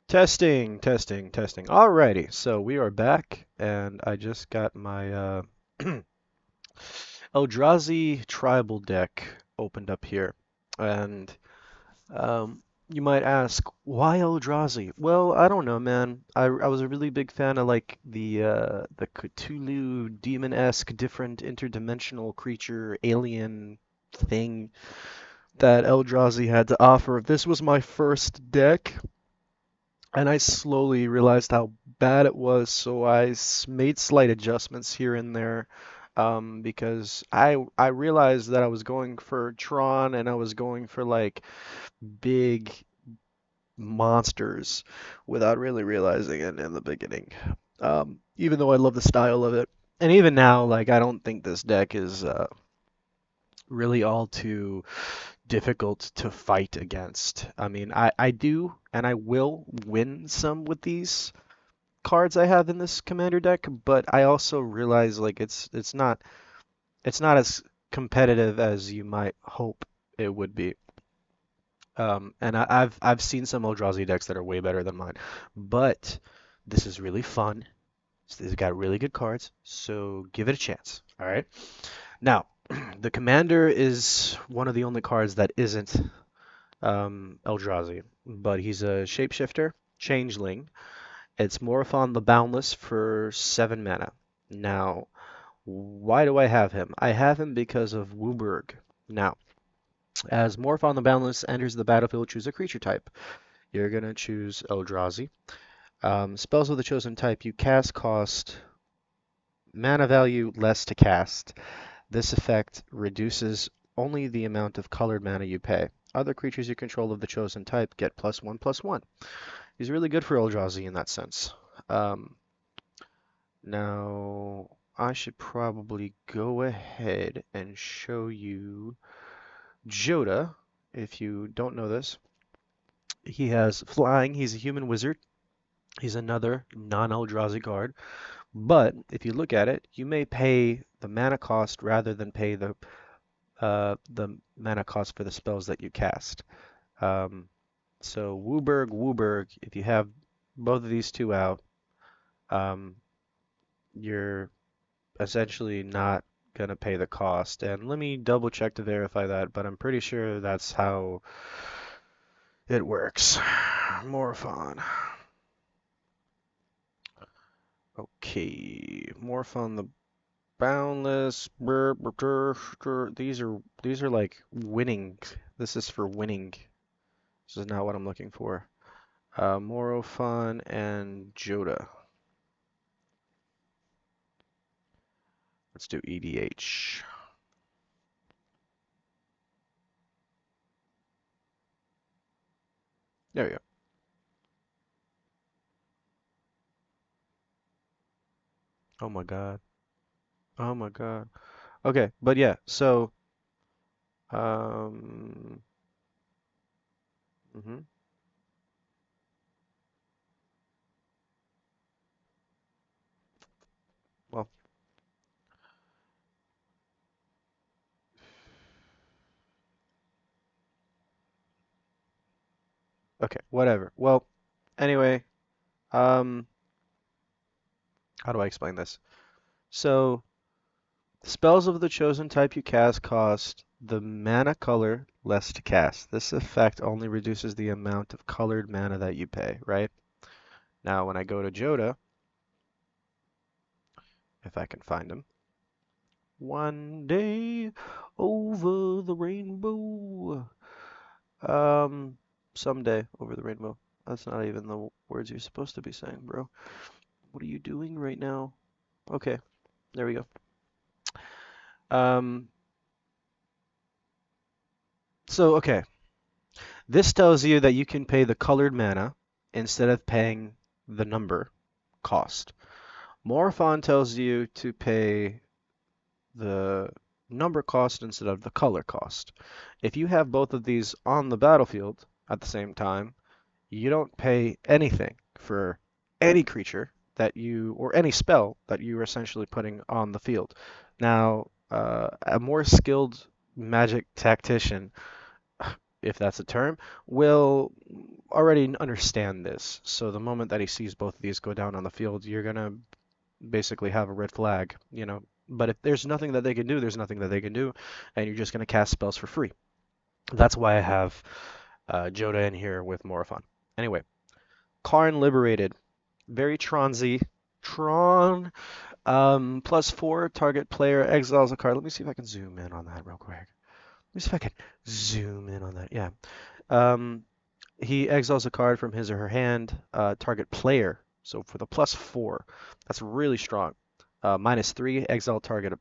Testing, testing, testing. Alrighty, so we are back, and I just got my Eldrazi tribal deck opened up here. And you might ask, why Eldrazi? Well, I don't know, man. I was a really big fan of like the Cthulhu demon-esque different interdimensional creature alien thing that Eldrazi had to offer. This was my first deck. And I slowly realized how bad it was, so made slight adjustments here and there, because I realized that I was going for Tron and I was going for like big monsters without really realizing it in the beginning. Even though I love the style of it, and even now, like I don't think this deck is really all too difficult to fight against. I mean, I do and I will win some with these cards I have in this commander deck, but I also realize like it's not as competitive as you might hope it would be. And I've seen some Eldrazi decks that are way better than mine, but this is really fun. It's got really good cards, so give it a chance. All right. Now, the commander is one of the only cards that isn't Eldrazi, but he's a shapeshifter, changeling. It's Morophon the Boundless for 7 mana. Now, why do I have him? I have him because of Wooburg. Now, as Morophon the Boundless enters the battlefield, choose a creature type. You're going to choose Eldrazi. Spells of the chosen type you cast cost mana value less to cast. This effect reduces only the amount of colored mana you pay. Other creatures you control of the chosen type get +1/+1. He's really good for Eldrazi in that sense. Um, Now, I should probably go ahead and show you Joda. If you don't know this, he has flying. He's a human wizard. He's another non-Eldrazi card. But if you look at it, you may pay the mana cost rather than pay the mana cost for the spells that you cast. Um, so Wooburg, if you have both of these two out, um, you're essentially not gonna pay the cost. And let me double check to verify that, but I'm pretty sure that's how it works. Morphon. Okay, Morphon the Boundless. These are like winning. This is for winning. This is not what I'm looking for. Morofon and Joda. Let's do EDH. There we go. Oh my God. Oh my God. Okay, but yeah, so um mhm. Well, okay, whatever. Well, anyway, um how do I explain this? So, spells of the chosen type you cast cost the mana color less to cast. This effect only reduces the amount of colored mana that you pay, right? Now, when I go to Joda, if I can find him, one day over the rainbow. Um, someday over the rainbow. That's not even the words you're supposed to be saying, bro. What are you doing right now? Okay, there we go. Um, okay. This tells you that you can pay the colored mana instead of paying the number cost. Morphon tells you to pay the number cost instead of the color cost. If you have both of these on the battlefield at the same time, you don't pay anything for any creature that you, or any spell that you are essentially putting on the field. Now, a more skilled magic tactician, if that's a term, will already understand this. So the moment that he sees both of these go down on the field, you're gonna basically have a red flag, you know. But if there's nothing that they can do, there's nothing that they can do, and you're just gonna cast spells for free. That's why I have Joda in here with Morophon. Anyway, Karn Liberated, very Tronzy. Tron, +4, target player exiles a card. Let me see if I can zoom in on that real quick. Let me see if I can zoom in on that. Yeah. Um, he exiles a card from his or her hand, target player. So for the +4, that's really strong. -3, exile target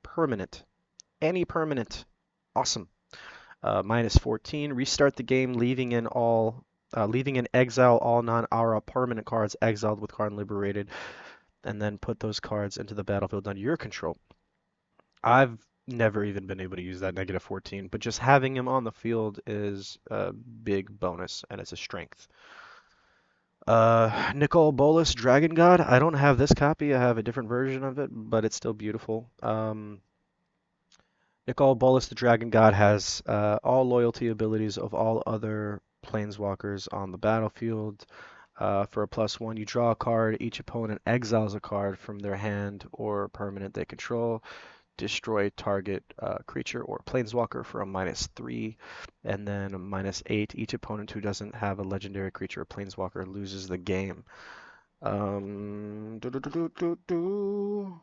permanent. Any permanent. Awesome. -14, restart the game, leaving in exile all non-aura permanent cards exiled with card liberated, and then put those cards into the battlefield under your control. I've never even been able to use that -14, but just having him on the field is a big bonus, and it's a strength. Nicol Bolas, Dragon God. I don't have this copy. I have a different version of it, but it's still beautiful. Nicol Bolas, the Dragon God, has all loyalty abilities of all other planeswalkers on the battlefield. For a +1, you draw a card. Each opponent exiles a card from their hand or permanent they control. Destroy target creature or planeswalker for a -3, and then a -8. Each opponent who doesn't have a legendary creature or planeswalker loses the game. Do, do, do, do, do, do.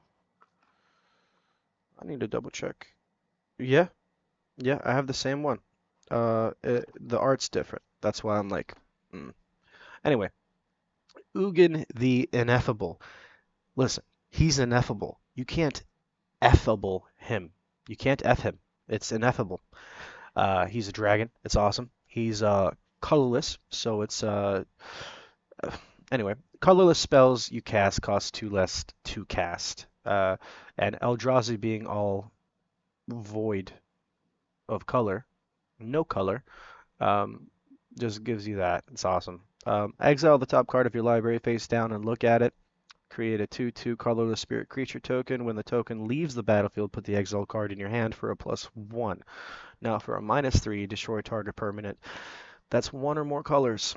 I need to double check. Yeah, yeah, I have the same one. The art's different. That's why I'm like, mm. Anyway, Ugin the Ineffable. Listen, he's ineffable. You can't effable him. You can't F him. It's ineffable. He's a dragon. It's awesome. He's colorless, so it's anyway, colorless spells you cast cost 2 less to cast. And Eldrazi being all void of color, no color, um, just gives you that. It's awesome. Exile the top card of your library face down and look at it. Create a 2/2 colorless spirit creature token. When the token leaves the battlefield, put the exile card in your hand for a +1. Now for a -3, destroy target permanent. That's one or more colors.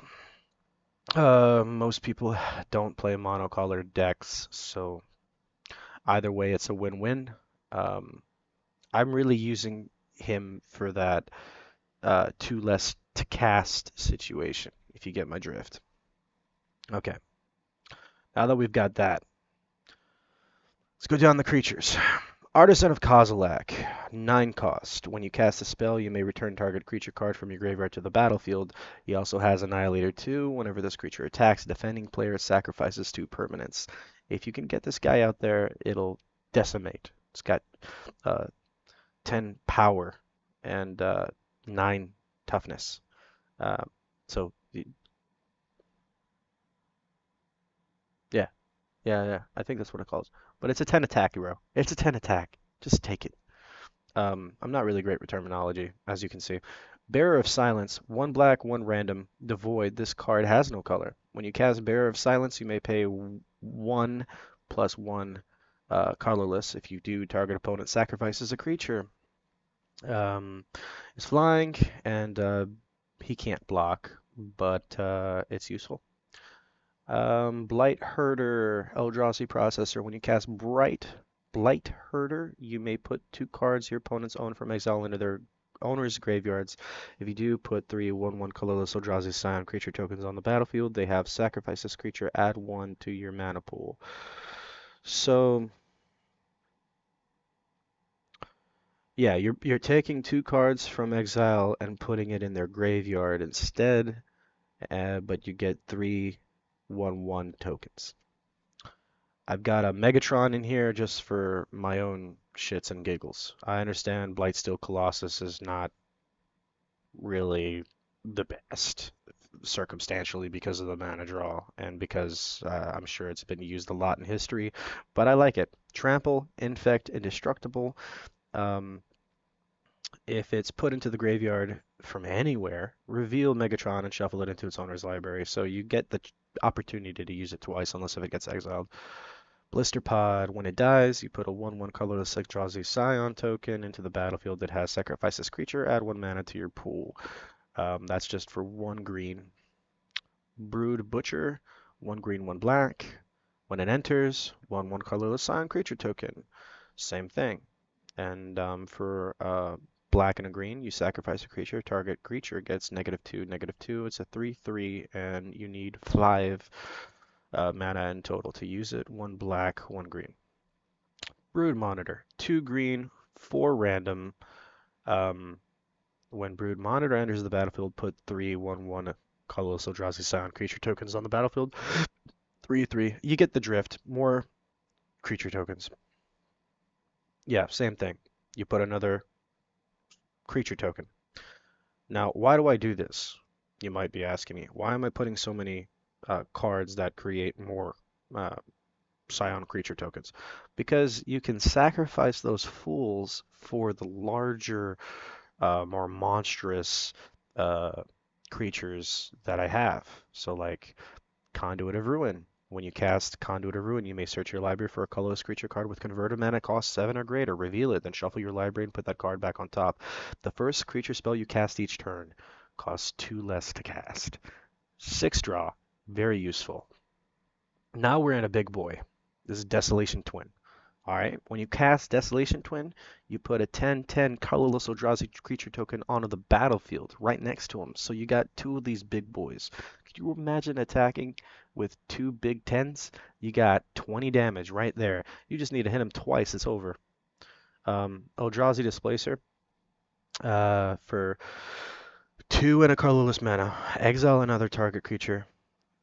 Most people don't play monocolored decks, so either way, it's a win-win. Um, I'm really using him for that 2 less to cast situation, if you get my drift. Okay, now that we've got that, let's go down the creatures. Artisan of Kozilek, 9 cost. When you cast a spell, you may return target creature card from your graveyard to the battlefield. He also has Annihilator 2. Whenever this creature attacks, defending player sacrifices 2 permanents. If you can get this guy out there, it'll decimate. It's got 10 power and 9 toughness. Uh, so, yeah, yeah, I think that's what it calls. But it's a 10 attack, bro. It's a 10 attack. Just take it. I'm not really great with terminology, as you can see. Bearer of Silence, 1 black, 1 random, devoid. This card has no color. When you cast Bearer of Silence, you may pay 1 + 1 colorless. If you do, target opponent sacrifices a creature. It's flying, and he can't block, but it's useful. Blight Herder, Eldrazi Processor. When you cast Blight Herder, you may put 2 cards your opponents own from exile into their owner's graveyards. If you do, put 3 1/1 colorless Eldrazi Scion creature tokens on the battlefield. They have sacrifice this creature, add 1 to your mana pool. So, yeah, you're taking 2 cards from exile and putting it in their graveyard instead, but you get 3 1/1 tokens. I've got a Megatron in here just for my own shits and giggles. I understand Blightsteel Colossus is not really the best circumstantially because of the mana draw and because I'm sure it's been used a lot in history, but I like it. Trample, Infect, Indestructible. Um, if it's put into the graveyard from anywhere, reveal Megatron and shuffle it into its owner's library. So you get the opportunity to use it twice unless if it gets exiled. Blister Pod, when it dies, you put a 1/1 colorless Eldrazi Scion token into the battlefield that has sacrifice this creature, add 1 mana to your pool. That's just for 1 green. Brood Butcher, 1 green, 1 black. When it enters, 1 colorless scion creature token. Same thing. And for black and a green, you sacrifice a creature. Target creature gets -2, -2. It's a 3/3, and you need 5 mana in total to use it. 1 black, 1 green. Brood Monitor, 2 green, 4 random. Um, when Brood Monitor enters the battlefield, put 3/1/1 colorless Eldrazi Scion creature tokens on the battlefield. 3/3. You get the drift. More creature tokens. Yeah, same thing. You put another creature token. Now, why do I do this? You might be asking me. Why am I putting so many cards that create more uh, Scion creature tokens? Because you can sacrifice those fools for the larger, more monstrous uh, creatures that I have. So, like Conduit of Ruin. When you cast Conduit of Ruin, you may search your library for a colorless creature card with converted mana cost 7 or greater. Reveal it, then shuffle your library and put that card back on top. The first creature spell you cast each turn costs 2 less to cast. 6 draw, very useful. Now we're in a big boy. This is Desolation Twin. All right, when you cast Desolation Twin, you put a 10/10 colorless Eldrazi creature token onto the battlefield right next to him. So you got 2 of these big boys. Could you imagine attacking with 2 big 10s? You got 20 damage right there. You just need to hit him twice, it's over. Eldrazi Displacer for 2 and a colorless mana. Exile another target creature,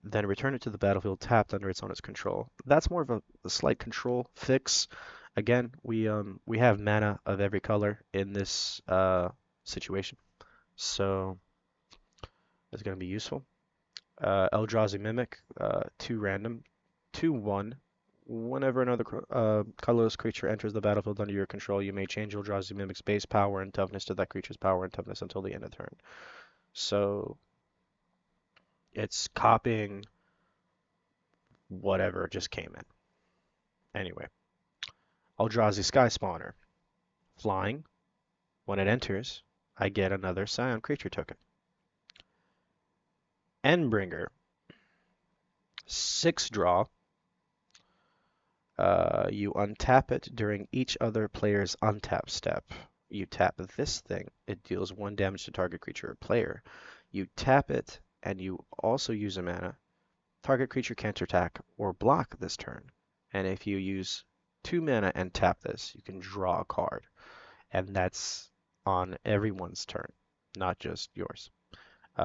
then return it to the battlefield tapped under its owner's control. That's more of a slight control fix. Again, we have mana of every color in this situation, so it's going to be useful. Eldrazi Mimic, 2 random, 2/1. Whenever another colorless creature enters the battlefield under your control, you may change Eldrazi Mimic's base power and toughness to that creature's power and toughness until the end of turn. So it's copying whatever just came in. Anyway, Eldrazi Sky Spawner. Flying. When it enters, I get another Scion creature token. Endbringer. 6 draw. You untap it during each other player's untap step. You tap this thing. It deals 1 damage to target creature or player. You tap it, and you also use a mana. Target creature can't attack or block this turn. And if you use 2 mana and tap this, you can draw a card. And that's on everyone's turn, not just yours.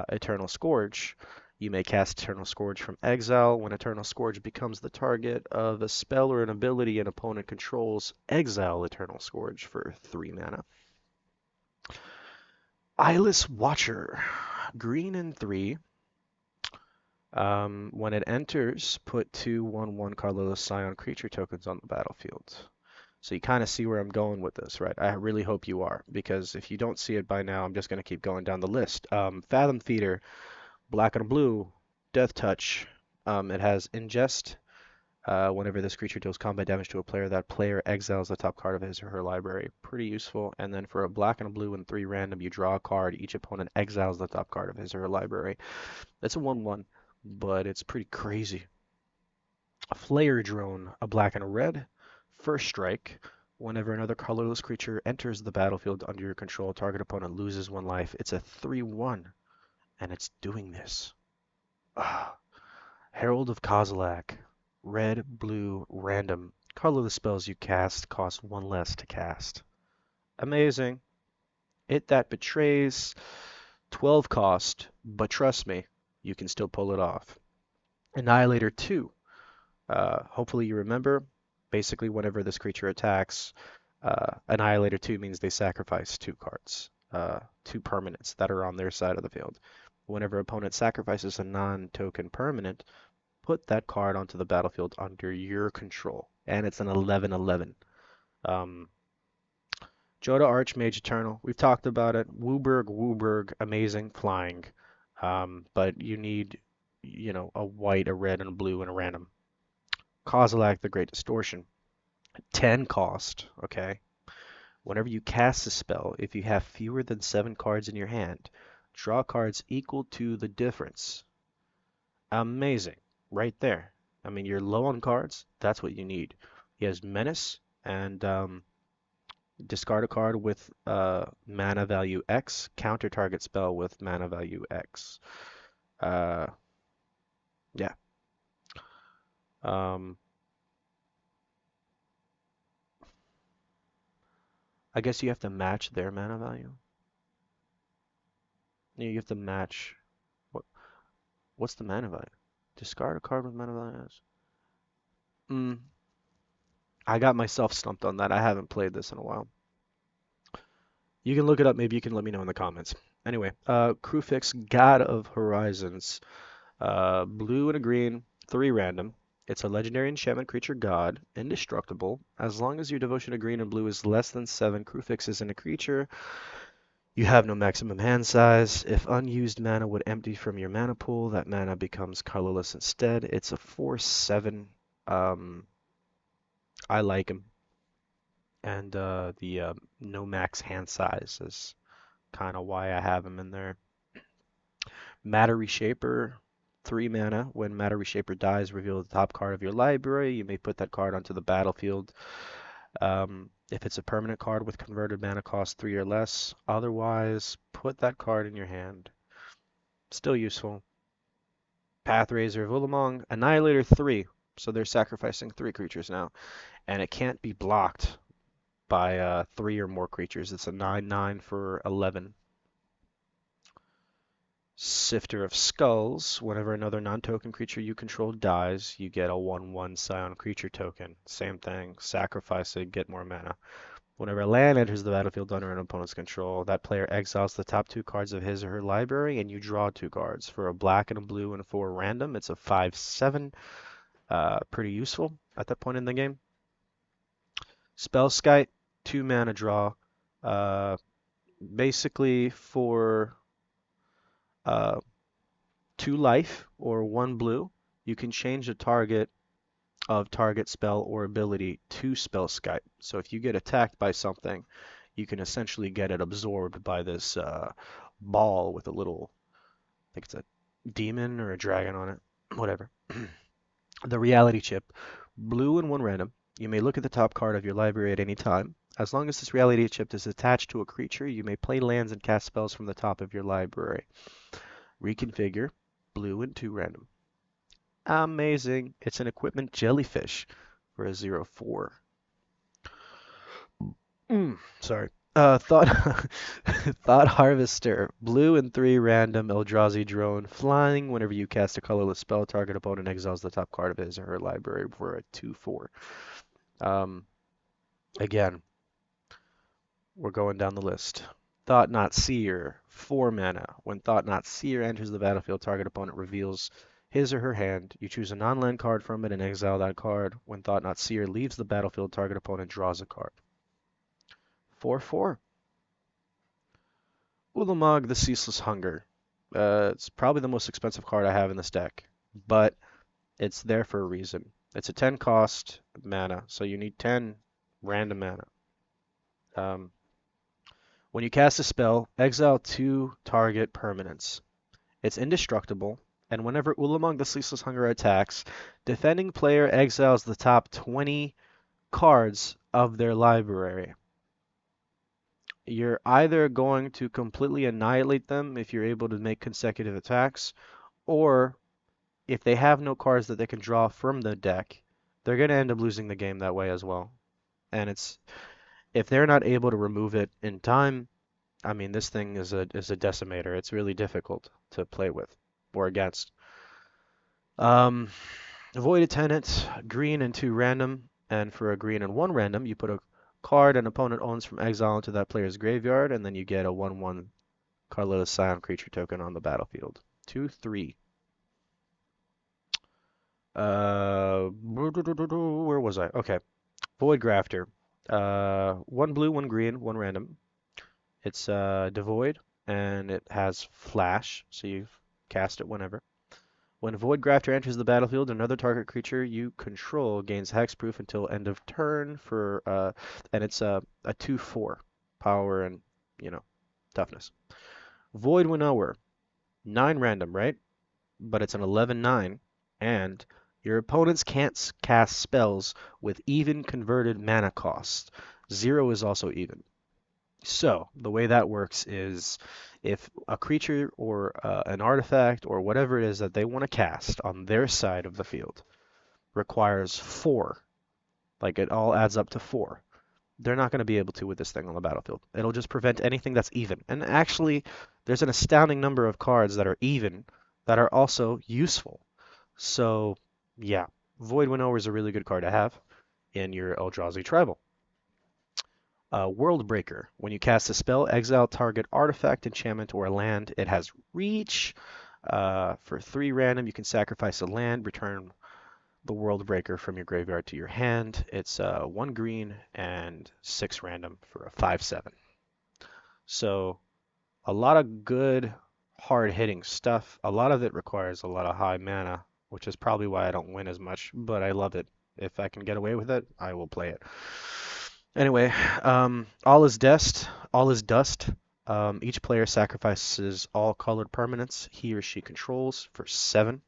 Eternal Scourge. You may cast Eternal Scourge from exile. When Eternal Scourge becomes the target of a spell or an ability an opponent controls, exile Eternal Scourge for 3 mana. Eyeless Watcher. Green and 3. When it enters, put 2/1/1 colorless Scion creature tokens on the battlefield. So you kind of see where I'm going with this, right? I really hope you are, because if you don't see it by now, I'm just going to keep going down the list. Fathom Feeder, black and blue, Death Touch. It has Ingest. Whenever this creature deals combat damage to a player, that player exiles the top card of his or her library. Pretty useful. And then for a black and a blue and 3 random, you draw a card. Each opponent exiles the top card of his or her library. That's a 1/1, but it's pretty crazy. A Flare Drone, a black and a red. First strike. Whenever another colorless creature enters the battlefield under your control, target opponent loses 1 life. It's a 3/1, and it's doing this. Herald of Kozilek. Red, blue, random. Colorless spells you cast cost 1 less to cast. Amazing. It that betrays. 12 cost, but trust me, you can still pull it off. Annihilator 2. Hopefully you remember. Basically, whenever this creature attacks, Annihilator 2 means they sacrifice 2 cards, 2 permanents that are on their side of the field. Whenever opponent sacrifices a non-token permanent, put that card onto the battlefield under your control. And it's an 11/11. Joda Archmage Eternal. We've talked about it. Wooburg, amazing, flying. But you need, a white, a red, and a blue, and a random. Kozilek, the Great Distortion. 10 cost, okay? Whenever you cast a spell, if you have fewer than 7 cards in your hand, Draw cards equal to the difference. Amazing. Right there. I mean, you're low on cards. That's what you need. He has Menace and discard a card with mana value X, counter target spell with mana value X. Uh, yeah. Um, I guess you have to match their mana value. Yeah, you have to match what what's the mana value? Discard a card with mana value X. Mm, I got myself stumped on that. I haven't played this in a while. You can look it up. Maybe you can let me know in the comments. Anyway, Krufix, God of Horizons. Blue and a green, 3 random. It's a legendary enchantment creature god, indestructible. As long as your devotion to green and blue is less than 7 Krufix isn't a creature. You have no maximum hand size. If unused mana would empty from your mana pool, that mana becomes colorless instead. It's a 4/7. Um, I like him. And the no max hand size is kind of why I have him in there. Matter Reshaper, 3 mana. When Matter Reshaper dies, reveal the top card of your library. You may put that card onto the battlefield. If it's a permanent card with converted mana cost 3 or less, otherwise, put that card in your hand. Still useful. Pathrazer of Ulamog, Annihilator 3. So they're sacrificing 3 creatures now. And it can't be blocked by 3 or more creatures. It's a 9/9 for 11. Sifter of Skulls. Whenever another non-token creature you control dies, you get a 1/1 scion creature token. Same thing. Sacrifice it, get more mana. Whenever a land enters the battlefield under an opponent's control, that player exiles the top 2 cards of his or her library, and you draw 2 cards. For a black and a blue and for a random, it's a 5/7. Pretty useful at that point in the game. Spellskite, 2 mana draw. Uh, basically for uh, 2 life or 1 blue, you can change the target of target spell or ability to Spellskite. So if you get attacked by something, you can essentially get it absorbed by this ball with a little, I think it's a demon or a dragon on it, whatever. The reality chip, blue and 1 random. You may look at the top card of your library at any time. As long as this reality chip is attached to a creature, you may play lands and cast spells from the top of your library. Reconfigure, blue and 2 random. Amazing. It's an equipment jellyfish for a 0/4. Sorry. Thought Thought Harvester. Blue and 3 random Eldrazi drone. Flying whenever you cast a colorless spell, target opponent exiles the top card of his or her library for a 2/4. Um, again, we're going down the list. Thought Not Seer. 4 mana. When Thought Not Seer enters the battlefield, target opponent reveals his or her hand. You choose a non-land card from it and exile that card. When Thought Not Seer leaves the battlefield, target opponent draws a card. 4/4. Ulamog, the Ceaseless Hunger. It's probably the most expensive card I have in this deck, but it's there for a reason. It's a 10 cost mana, so you need 10 random mana. Um, when you cast a spell, exile 2 target permanents. It's indestructible, and whenever Ulamog the Ceaseless Hunger attacks, defending player exiles the top 20 cards of their library. You're either going to completely annihilate them if you're able to make consecutive attacks, or if they have no cards that they can draw from the deck, they're going to end up losing the game that way as well. And it's if they're not able to remove it in time, I mean, this thing is a decimator. It's really difficult to play with or against. Um, Voided Tenant, green and 2 random, and for a green and 1 random, you put a card an opponent owns from exile into that player's graveyard, and then you get a 1/1 colorless scion creature token on the battlefield. 2/3. Where was I? Okay. Void Grafter. 1 blue, 1 green, 1 random. It's devoid, and it has flash, so you cast it whenever. When Void Grafter enters the battlefield, another target creature you control gains hexproof until end of turn for and it's a 2/4 power and toughness. Void Winnower, 9 random, right? But it's an 11/9, and your opponents can't cast spells with even converted mana cost. 0 is also even. So, the way that works is if a creature or an artifact or whatever it is that they want to cast on their side of the field requires 4, like it all adds up to 4, they're not going to be able to with this thing on the battlefield. It'll just prevent anything that's even. And actually, there's an astounding number of cards that are even that are also useful. So, yeah, Void Winnower is a really good card to have in your Eldrazi Tribal. World Breaker. When you cast a spell, exile target artifact, enchantment, or land. It has reach. For 3 random, you can sacrifice a land, return the World Breaker from your graveyard to your hand. It's 1 green and 6 random for a 5/7. So a lot of good, hard-hitting stuff. A lot of it requires a lot of high mana, which is probably why I don't win as much, but I love it. If I can get away with it, I will play it. Anyway, all is dust. All is dust. Each player sacrifices all colored permanents he or she controls for 7.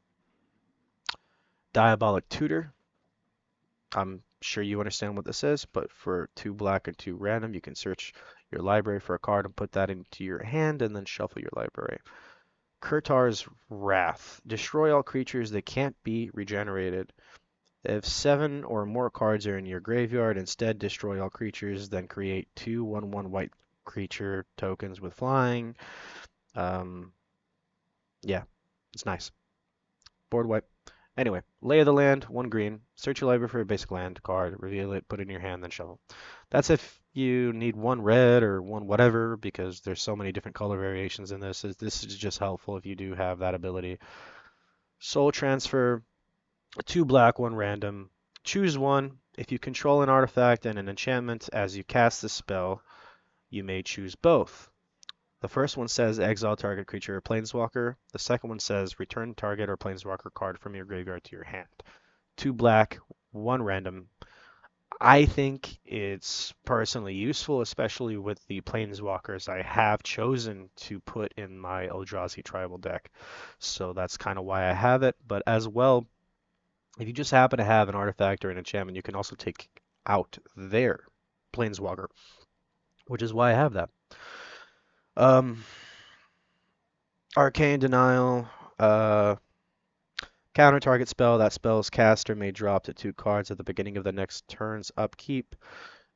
Diabolic Tutor. I'm sure you understand what this is, but for 2 black and 2 random, you can search your library for a card and put that into your hand and then shuffle your library. Kurtar's Wrath. Destroy all creatures that can't be regenerated. If 7 or more cards are in your graveyard, instead destroy all creatures, then create 2 1/1 white creature tokens with flying. Um, yeah, it's nice. Board wipe. Anyway, Lay of the Land, 1 green. Search your library for a basic land card, reveal it, put it in your hand, then shuffle. That's if you need 1 red or 1 whatever, because there's so many different color variations in this. This is just helpful if you do have that ability. Soul Transfer, 2 black, 1 random. Choose 1. If you control an artifact and an enchantment as you cast the spell, you may choose both. The first one says exile target creature or planeswalker. The second one says return target or planeswalker card from your graveyard to your hand. 2 black, 1 random. I think it's personally useful, especially with the planeswalkers I have chosen to put in my Eldrazi tribal deck. So that's kind of why I have it. But as well, if you just happen to have an artifact or an enchantment, you can also take out their planeswalker, which is why I have that. Um, Arcane Denial. Counter target spell. That spell's caster may drop to 2 cards at the beginning of the next turn's upkeep.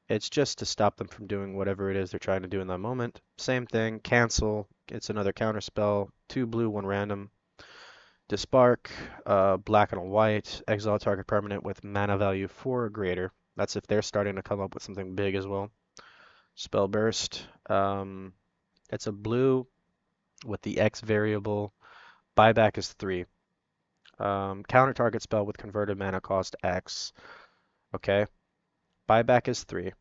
It's just to stop them from doing whatever it is they're trying to do in that moment. Same thing. Cancel. It's another counter spell. 2 blue, 1 random. Disbark. Black and a white. Exile target permanent with mana value 4 or greater. That's if they're starting to come up with something big as well. Spell burst. It's a blue with the X variable. Buyback is 3. Counter target spell with converted mana cost X. Okay. Buyback is 3.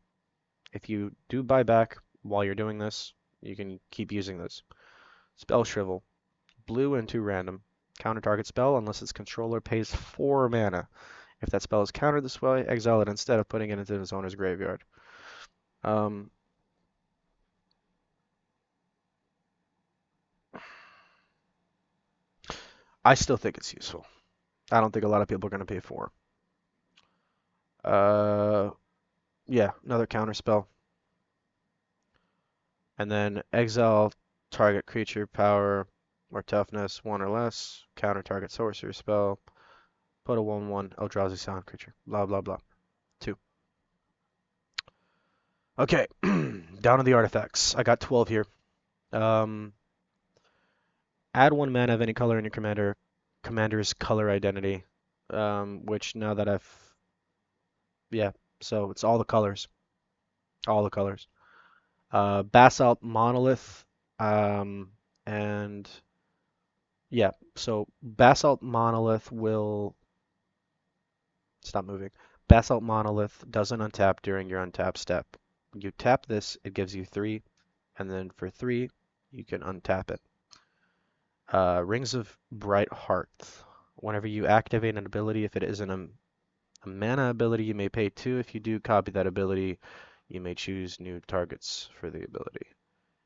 If you do buyback while you're doing this, you can keep using this. Spell Shrivel. Blue and 2 random. Counter target spell unless its controller pays 4 mana. If that spell is countered this way, exile it instead of putting it into its owner's graveyard. Um, I still think it's useful. I don't think a lot of people are going to pay 4. Uh, yeah, another counter spell. And then exile target creature power or toughness 1 or less. Counter target sorcerer spell. Put a 1/1 Eldrazi sound creature. Blah blah blah. 2. Okay, down to the artifacts. I got 12 here. Um, Add 1 mana of any color in your commander's color identity. Which now that yeah, so it's all the colors. All the colors. Basalt Monolith. And yeah, so Basalt Monolith will stop moving. Basalt Monolith doesn't untap during your untap step. You tap this, it gives you 3, and then for 3, you can untap it. Rings of Bright Hearth. Whenever you activate an ability, if it isn't a mana ability, you may pay 2. If you do copy that ability, you may choose new targets for the ability.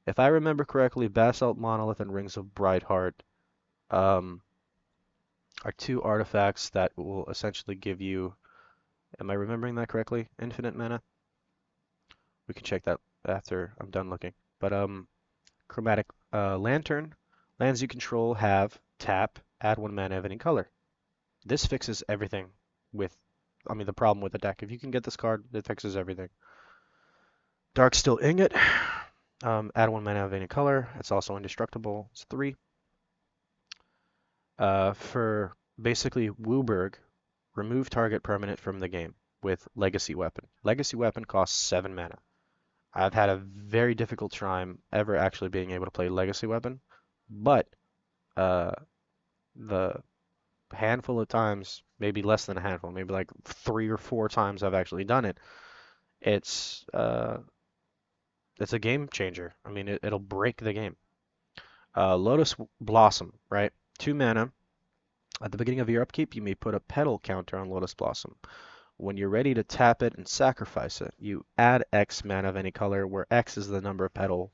If I remember correctly, Basalt Monolith and Rings of Brightheart um, are two artifacts that will essentially give you, am I remembering that correctly? Infinite mana? We can check that after I'm done looking. But Chromatic Lantern, lands you control have tap, add one mana of any color. This fixes everything with, I mean, the problem with the deck. If you can get this card, it fixes everything. Darksteel Ingot, add one mana of any color. It's also indestructible. It's 3. For basically Wooburg, remove target permanent from the game with Legacy Weapon. Legacy Weapon costs 7 mana. I've had a very difficult time ever actually being able to play Legacy Weapon, but uh, the handful of times, maybe less than a handful, maybe like 3 or 4 times I've actually done it, it's uh, it's a game changer. I mean, it'll break the game. Lotus Blossom, right? 2 mana. At the beginning of your upkeep, you may put a petal counter on Lotus Blossom. When you're ready to tap it and sacrifice it, you add X mana of any color, where X is the number of petal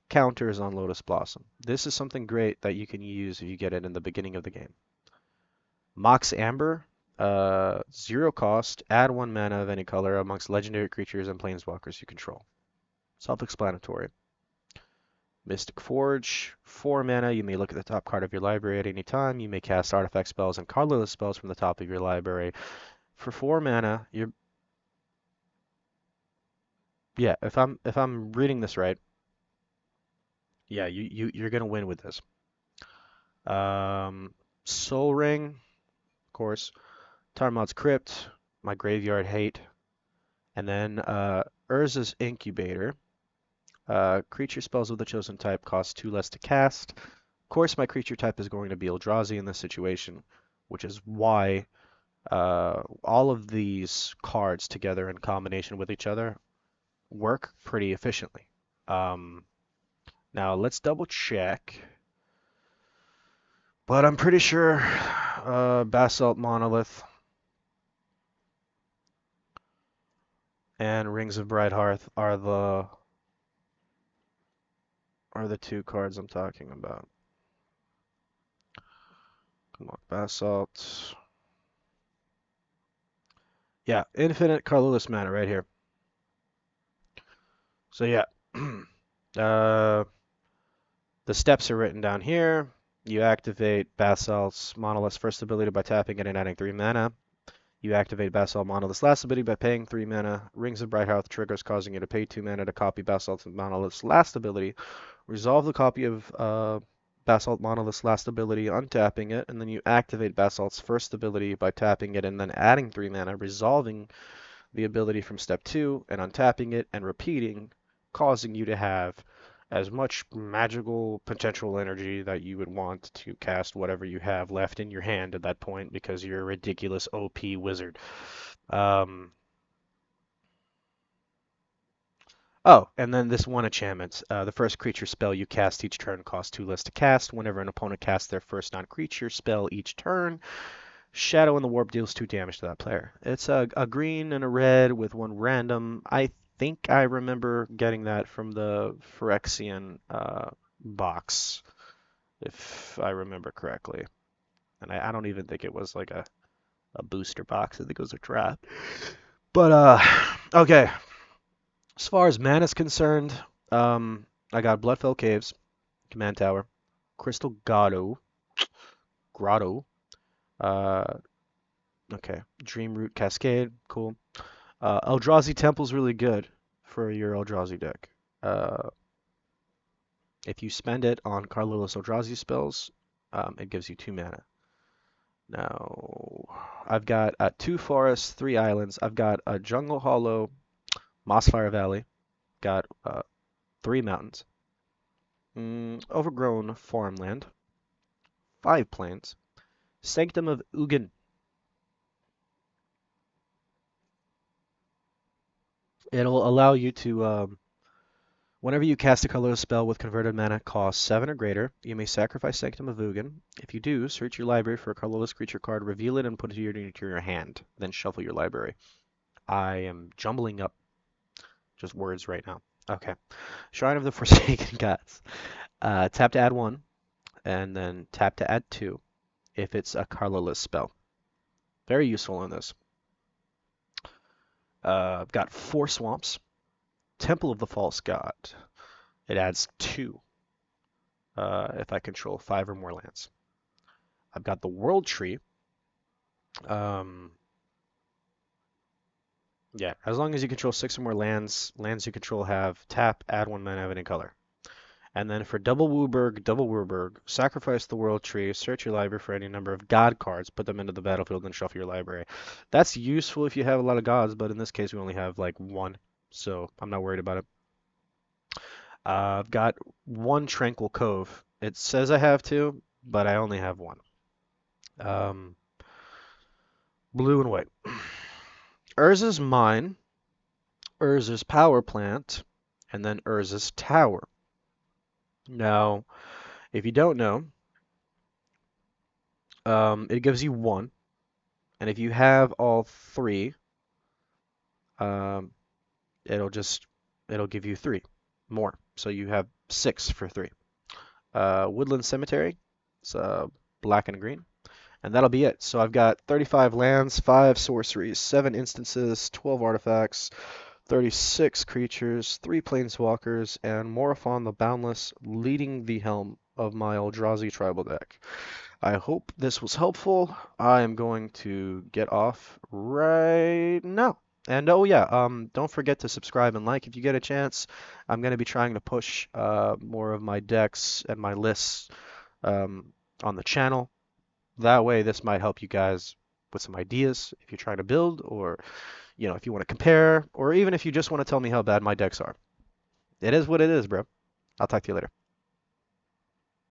counters on Lotus Blossom. This is something great that you can use if you get it in the beginning of the game. Mox Amber, 0 cost, add 1 mana of any color amongst legendary creatures and planeswalkers you control. Self-explanatory. Mystic Forge, 4 mana, you may look at the top card of your library at any time. You may cast artifact spells and cardless spells from the top of your library. For 4 mana, you're yeah, if I'm reading this right, yeah, you're gonna win with this. Soul Ring, of course. Tarmod's Crypt, my Graveyard Hate, and then Urza's Incubator. Creature spells of the chosen type cost 2 less to cast. Of course, my creature type is going to be Eldrazi in this situation, which is why all of these cards together in combination with each other work pretty efficiently. Now let's double check, but I'm pretty sure Basalt Monolith and Rings of Brightheart are the 2 cards I'm talking about. Come on, Basalt. Yeah, infinite colorless mana right here. So yeah, the steps are written down here. You activate Basalt's Monolith's first ability by tapping it and adding 3 mana. You activate Basalt Monolith's last ability by paying 3 mana. Rings of Brightheart triggers, causing you to pay 2 mana to copy Basalt Monolith's last ability. Resolve the copy of Basalt Monolith's last ability, untapping it, and then you activate Basalt's first ability by tapping it and then adding 3 mana, resolving the ability from step 2 and untapping it and repeating, causing you to have as much magical potential energy that you would want to cast whatever you have left in your hand at that point because you're a ridiculous OP wizard. Oh, and then this one enchantment. The first creature spell you cast each turn costs 2 less to cast. Whenever an opponent casts their first non-creature spell each turn, Shadow in the Warp deals 2 damage to that player. It's a green and a red with 1 random. I think I remember getting that from the Phyrexian box, if I remember correctly. And I don't even think it was like a booster box. I think it was a draft. But, okay. As far as mana is concerned, I got Bloodfell Caves, Command Tower, Crystal Grotto, uh, okay, Dreamroot Cascade, cool. Eldrazi Temple's really good for your Eldrazi deck. Uh, if you spend it on colorless Eldrazi spells, it gives you 2 mana. Now, I've got 2 forests, 3 islands. I've got a Jungle Hollow, Mossfire Valley, got 3 mountains, overgrown farmland, 5 plains, Sanctum of Ugin. It'll allow you to, whenever you cast a colorless spell with converted mana cost 7 or greater, you may sacrifice Sanctum of Ugin. If you do, search your library for a colorless creature card, reveal it, and put it into your hand. Then shuffle your library. I am jumbling up just words right now. Okay. Shrine of the Forsaken Gods. Tap to add one, and then tap to add two if it's a colorless spell. Very useful in this. I've got four swamps. Temple of the False God. It adds two if I control five or more lands. I've got the World Tree. Um, yeah, as long as you control six or more lands, lands you control have tap, add one mana of any color. And then for double Wooburg, sacrifice the World Tree, search your library for any number of God cards, put them into the battlefield, and shuffle your library. That's useful if you have a lot of gods, but in this case we only have like one, so I'm not worried about it. I've got one Tranquil Cove. It says I have two, but I only have one. Um, Blue and white. Urza's Mine, Urza's Power Plant, and then Urza's Tower. Now, if you don't know, it gives you one, and if you have all three, um, it'll just it'll give you three more. So you have six for three. Woodland Cemetery, it's black and green, and that'll be it. So I've got 35 lands, 5 sorceries, 7 instances, 12 artifacts, 36 creatures, 3 planeswalkers, and Morophon the Boundless leading the helm of my Eldrazi tribal deck. I hope this was helpful. I am going to get off right now. And oh yeah, don't forget to subscribe and like if you get a chance. I'm going to be trying to push more of my decks and my lists on the channel. That way, this might help you guys with some ideas if you're trying to build, or if you want to compare, or even if you just want to tell me how bad my decks are. It is what it is, bro. I'll talk to you later.